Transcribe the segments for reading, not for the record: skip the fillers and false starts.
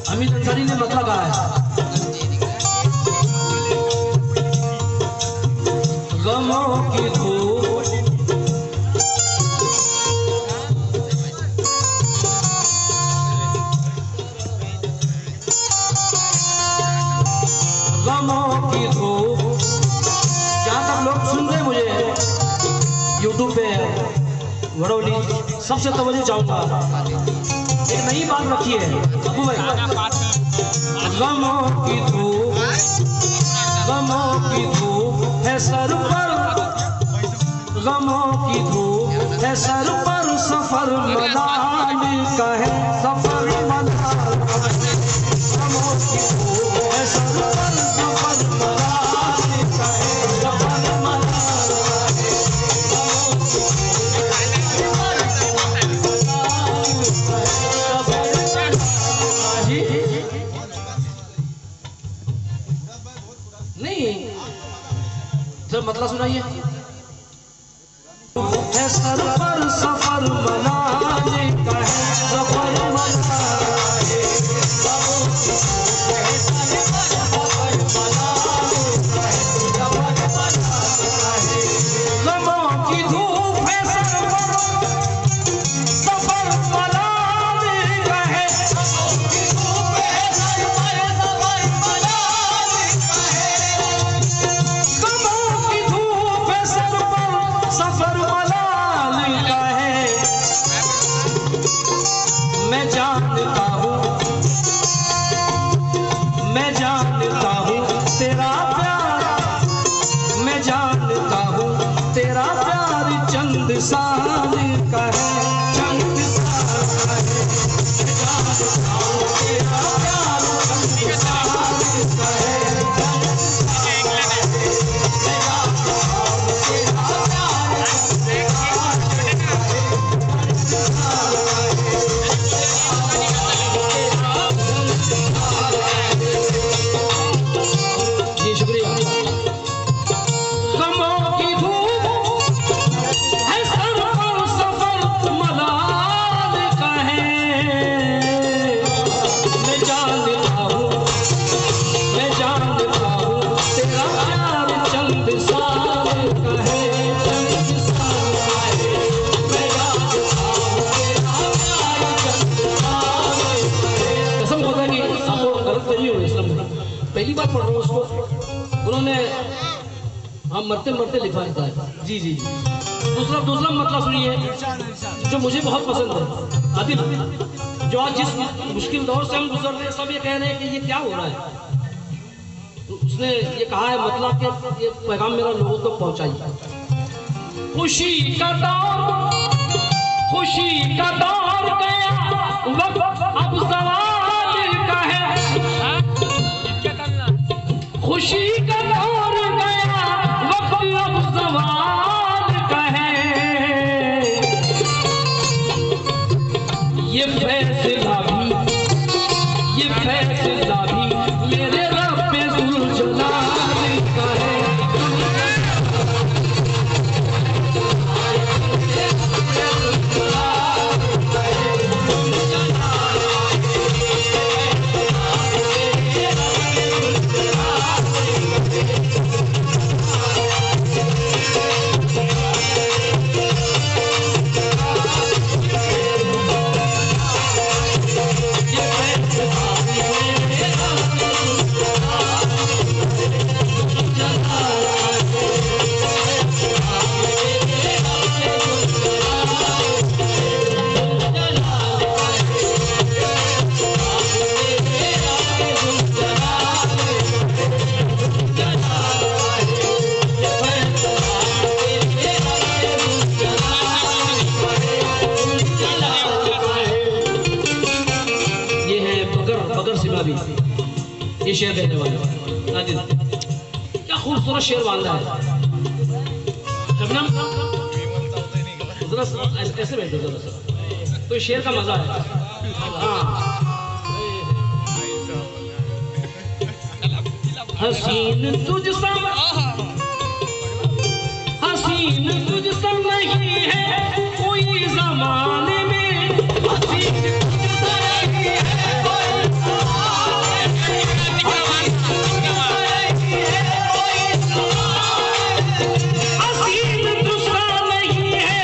अमित अंसारी ने मतलब गाया है, गमों की धूप गमों की धूप। जहाँ तक लोग सुन रहे मुझे यूट्यूब पे वड़ौली, सबसे तवज्जो चाहूंगा, एक नई बात रखी है अबू भाई। गमों की धूप, गमों की धूप है सर पर, गमों की धूप है सर पर, सफर मलाल का है, सफर मलाल। गमों की धूप है सर पर, सफर मलाल का है, सफर मलाल। नहीं सर मतलब सुनाइए। है सर पर सफर मनाने का है, सफर मनाने, गमों की धूप है सर पर, सफर मनाने का है, सफर मलाल का है। मैं जानता हूँ, मैं जानता हूँ तेरा प्यार, मैं जानता हूँ तेरा प्यार चंद साल का है, चंद साल का है। मैं जानता हूँ तेरा प्यार चंद साल का है। पहली बार पढ़ रहा हूँ उसको, उन्होंने हम मरते मरते लिखा है। जी जी जी। दूसरा मतलब सुनिए जो मुझे बहुत पसंद है। आदिल, जो आज जिस मुश्किल दौर से हम गुजर रहे हैं, सब ये कह रहे हैं कि ये क्या हो रहा है, तो उसने ये कहा है मतलब कि ये पैगाम मेरा लोगों तक पहुंचाइए। खुशी का दौर गया, वक्त अब सवाल का है। खुशी का दौर गया, वक्त अब सवाल का है। ये फैसला भी मेरे रब पे जुल्जलाल का है। ये शेर देने वाले नादिल, क्या खूबसूरत शेर बांधा है। शबनम ऐसे बैठो जरा सा, तो शेर का मजा है। हाँ हसीन तुझ सा, हसीन तुझ सा नहीं है कोई जमाने में, हसीन तुझ सा नहीं है कोई जमाने में, हसीन तुझ सा नहीं है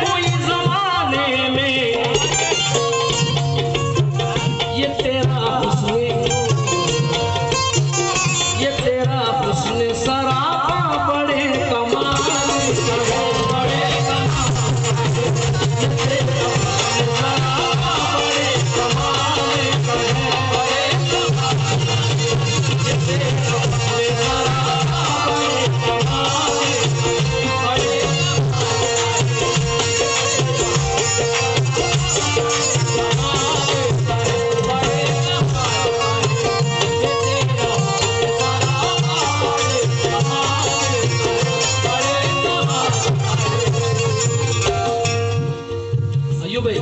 कोई जमाने में, ये तेरा हुस्न, ये तेरा हुस्न सरापा बड़े कमाल का है, बड़े कमाल, ये तेरा हुस्न सरापा बड़े कमाल का है, बड़े कमाल, ये तेरा हुस्न सरापा बड़े कमाल, बड़े भाई,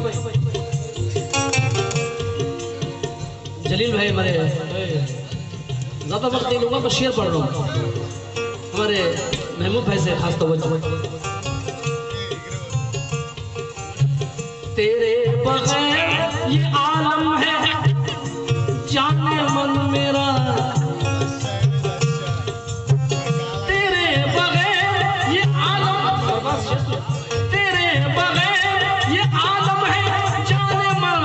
जलील भाई हमारे, ज्यादा वक्त नहीं लूंगा, बस शेर पढ़ रहा हूँ हमारे महमूद भाई से खास तवज्जो। तेरे बगैर ये आलम है जाने मन मेरा, तेरे बगैर ये आलम, तेरे बगैर ये आलम है जाने मन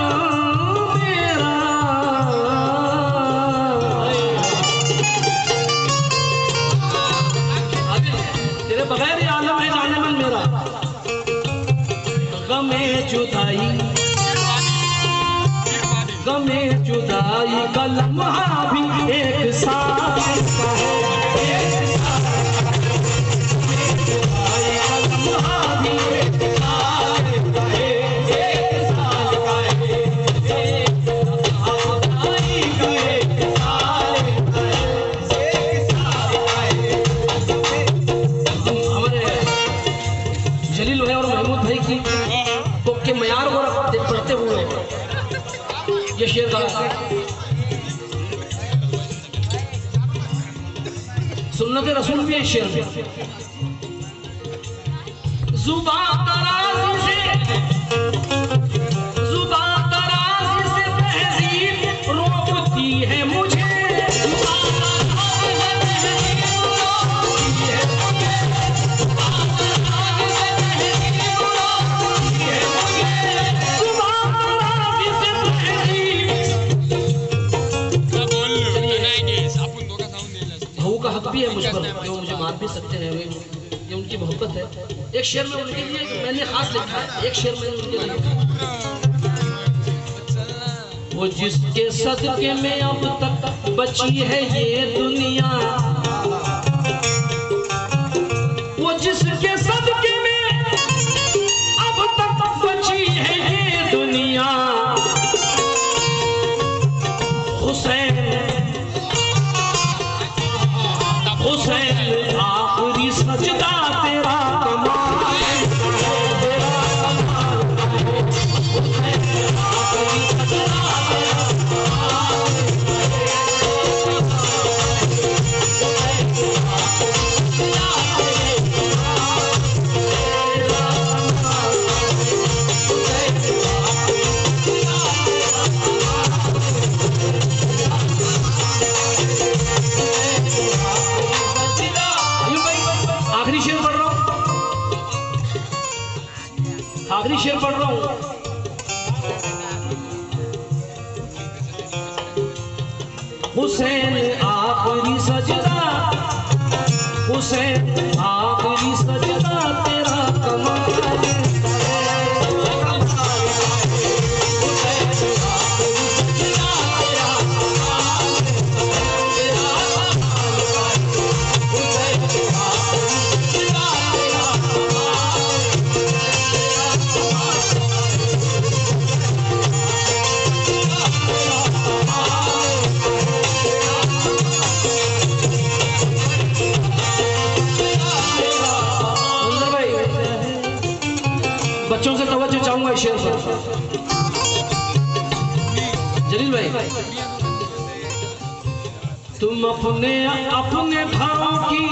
मेरा, तेरे बगैर ये आलम है जाने मन मेरा, गमे जुदाई, गमे जुदाई का लम्हा भी एक साथ का है, एक साथ जुदाई का लम्हा भी एक साथ का है, एक साथ का है, एक जुदाई का एक साथ का है, एक साथ का है। हमारे जलील भाई और महमूद भाई की के मयार को पढ़ते हुए ये शेर का सुन्नत रसूल भी है शेर में। जुबान तराज़ी से तहज़ीब रोकती है मुझे, का हक भी है मुझ पर, जो मुझे मार भी सकते हैं, ये उनकी मोहब्बत है। एक शेर में उनके लिए मैंने खास लिखा है, एक शेर में उनके लिए, वो जिसके सदके में अब तक बची है ये दुनिया, वो जिसके सदके में अब तक बची है ये दुनिया, हुसैन, हुसैन आखिरी सजदा तेरा कमाल, तेरा कमाल, हुसैन आखिरी सजदा तेरा कमाल, आखिरी शेर पढ़ रहा हूं। हुसैन आखिरी सजदा, हुसैन आखिरी सजदा तेरा कमाल, बच्चों से तवज्जो चाहूंगा शेर पर। जलील भाई तुम अपने अपने घरों की,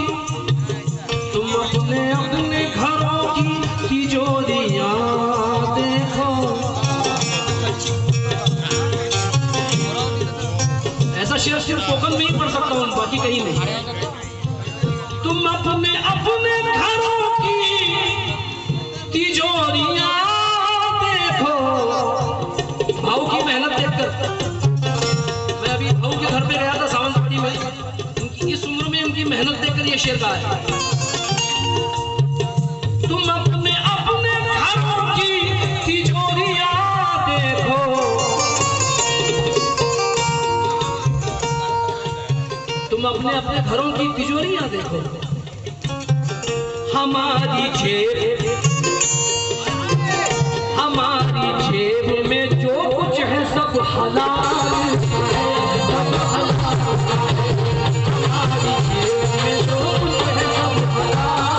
तुम अपने अपने घरों की तिजोरियां देखो। ऐसा शेर सिर्फ कोकन में ही पढ़ सकता हूँ, बाकी कहीं नहीं। तुम अपने अपने घरों की तिजोरियां देखो। भाऊ की मेहनत देखकर, मैं अभी भाऊ के घर पे गया था सावंतवाड़ी में, उनकी इस उम्र में उनकी मेहनत देखकर ये शेर गाया है। तुम अपने अपने घरों की तिजोरियां देखो। तुम अपने अपने घरों की तिजोरियां देखो। हमारी जेब में जो कुछ है सब हलाल। हमारी जेब में जो कुछ है सब हलाल।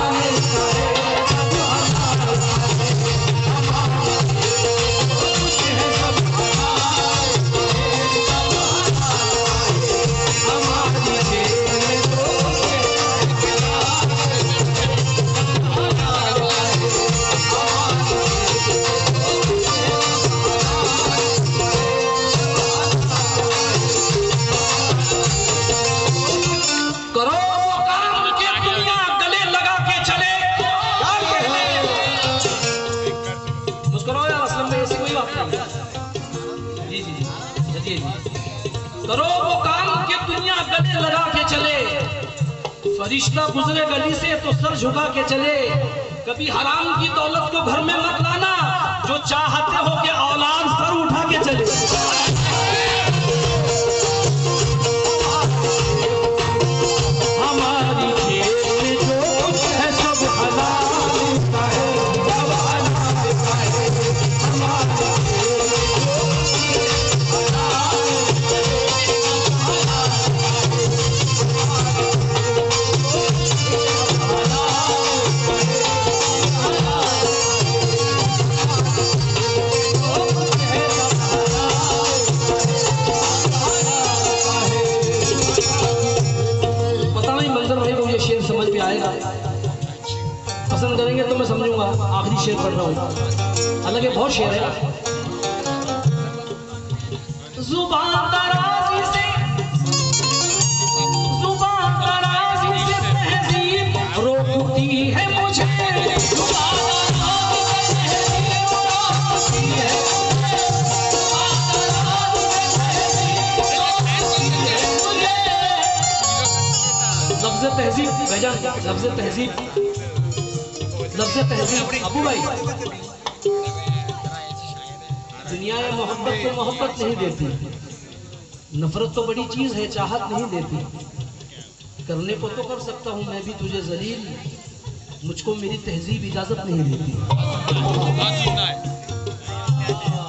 करो वो काम कि दुनिया गले लगा के चले। फरिश्ता गुजरे गली से तो सर झुका के चले। कभी हराम की दौलत को घर में मत लाना, जो चाहते हो कि औलाद सर उठा के चले। हमारी जेब में जो कुछ है सब हलाल का है, सब हलाल का है। हमारी पसंद करेंगे तो मैं समझूंगा। आखिरी शेर पढ़ रहा हूँ, हालांकि बहुत शेर है। जुबान दराजी से तहजीब रोकती है मुझे। लफ्ज़ तहजीब भाईजान, लफ्ज़ तहजीब, लफ्ज़ तहजीब। अबू भाई, दुनिया में मोहब्बत तो मोहब्बत नहीं देती, नफरत तो बड़ी चीज है, चाहत नहीं देती। करने को तो कर सकता हूँ मैं भी तुझे जलील, मुझको मेरी तहजीब इजाजत नहीं देती।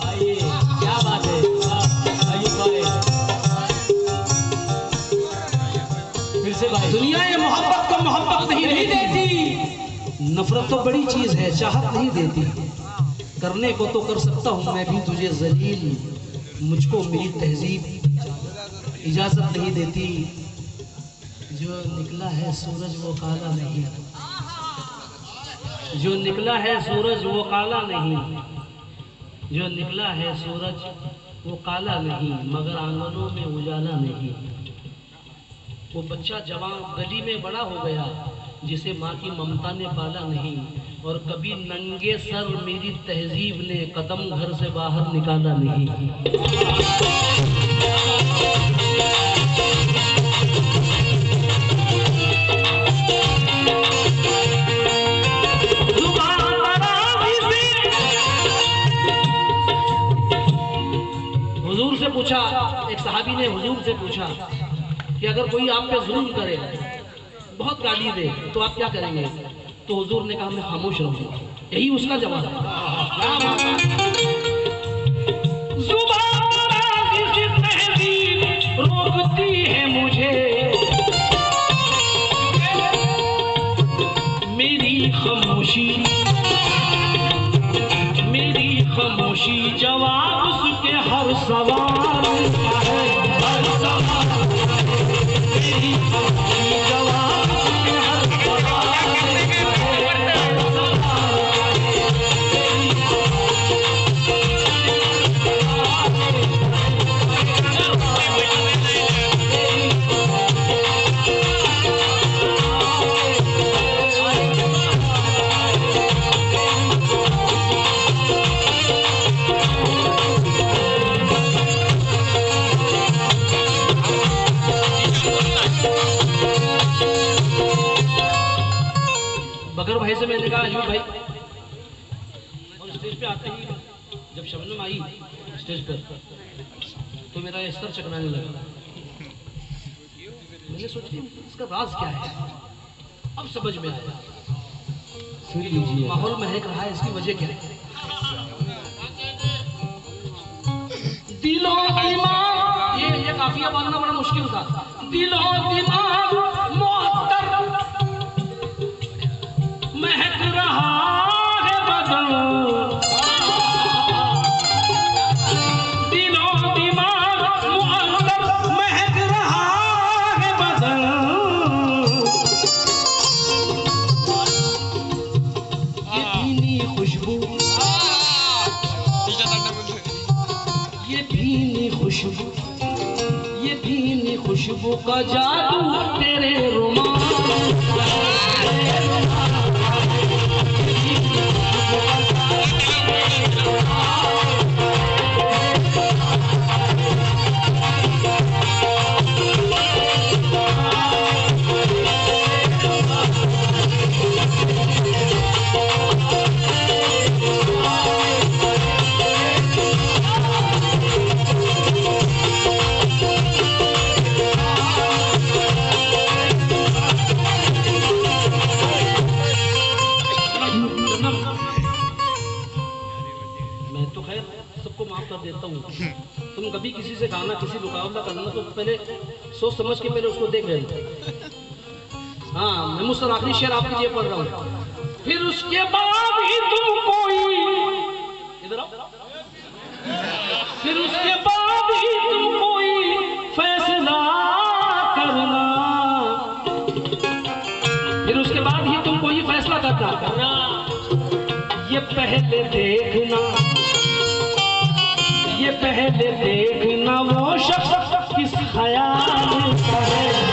आइए, क्या बात है। फिर से भाई, दुनिया ये मोहब्बत को मोहब्बत नहीं देती, नफरत तो बड़ी चीज है, चाहत नहीं देती। करने को तो कर सकता हूँ मैं भी तुझे जलील, मुझको मेरी तहजीब इजाजत नहीं देती। जो निकला है सूरज वो काला नहीं, जो निकला है सूरज वो काला नहीं, जो निकला है सूरज वो काला नहीं, मगर आंगनों में उजाला नहीं। वो बच्चा जवान गली में बड़ा हो गया, जिसे माँ की ममता ने पाला नहीं, और कभी नंगे सर मेरी तहजीब ने कदम घर से बाहर निकाला नहीं। हुजूर से पूछा, एक सहाबी ने हुजूर से पूछा कि अगर कोई आप पे जुल्म करे, बहुत गाली दे, तो आप क्या करेंगे? तो हुजूर ने कहा मैं खामोश रहूंगा। यही उसका जवाब है। रोकती है मुझे मेरी खामोशी, जवाब उसके हर सवाल का है, हर सवाल। अगर भाई से मैंने कहा अयूब भाई, और स्टेज पे आते ही जब शबनम आई स्टेज पर तो मेरा स्तर चकराने लगा। मैंने सोचा इसका राज क्या है, अब समझ में आया। माहौल महक रहा है, इसकी वजह क्या है? दिलो दिमाग, ये काफिया बांधना बड़ा मुश्किल था। दिलो दिमाग मुअत्तर महक रहा है बदन, दिलो दिमाग मुअत्तर महक रहा है बदन। ये भीनी खुशबू, ये भीनी खुशबू, ये भीनी खुशबू का जादू तेरे रुमाल। देता हूँ, तुम कभी किसी से गाना, किसी मुकाबला करना तो पहले सोच समझ के पहले उसको देख लेना। हाँ, मैं मुझसे आखिरी शेर आपके लिए पढ़ रहा हूँ। फिर उसके बाद ही तुम कोई, इधर आओ, फिर उसके बाद ही तुम कोई फैसला करना, फिर उसके बाद ही तुम कोई फैसला करना। ये पहले देखना, ये पहले देखना वो शख्स किस ख्याल का है।